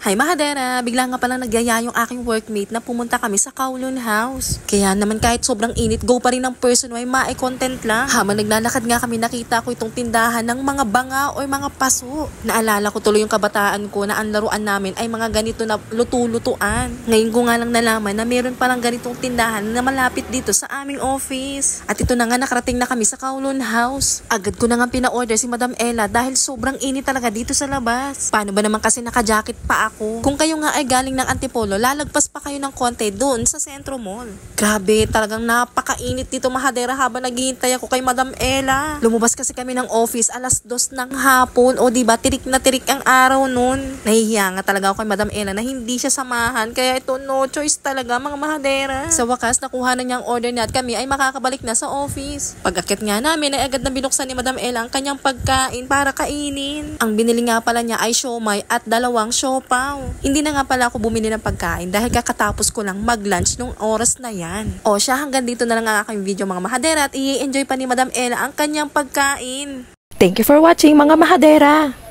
Hi Mahadera, bigla nga palang nagyaya yung aking workmate na pumunta kami sa Kowloon House. Kaya naman kahit sobrang init, go pa rin ang person ay ma-content lang. Habang naglalakad nga kami, nakita ko itong tindahan ng mga banga o mga paso. Naalala ko tuloy yung kabataan ko na ang laruan namin ay mga ganito na luto-lutuan. Ngayon ko nga lang nalaman na meron palang ganitong tindahan na malapit dito sa aming office. At ito na nga, nakarating na kami sa Kowloon House. Agad ko na nga pina-order si Madam Ella dahil sobrang init talaga dito sa labas. Paano ba naman kasi naka-jacket pa ako? Kung kayo nga ay galing ng Antipolo, lalagpas pa kayo ng konti doon sa Centro Mall. Grabe, talagang napakainit dito Mahadera habang naghihintay ako kay Madam Ella. Lumabas kasi kami ng office alas 2 ng hapon. O diba, tirik na tirik ang araw noon. Nahihiya nga talaga ako kay Madam Ella na hindi siya samahan. Kaya ito, no choice talaga mga Mahadera. Sa wakas, nakuha na niya ang order niya at kami ay makakabalik na sa office. Pag-akit nga namin ay agad na binuksan ni Madam Ella ang kanyang pagkain para kainin. Ang binili nga pala niya ay siomay at 2 siopaw. Hindi na nga pala ako bumili ng pagkain dahil kakatapos ko lang mag-lunch nung oras na yan. O siya, hanggang dito na lang ang aking video mga Mahadera at i-enjoy pa ni Madam Ella ang kanyang pagkain. Thank you for watching mga Mahadera!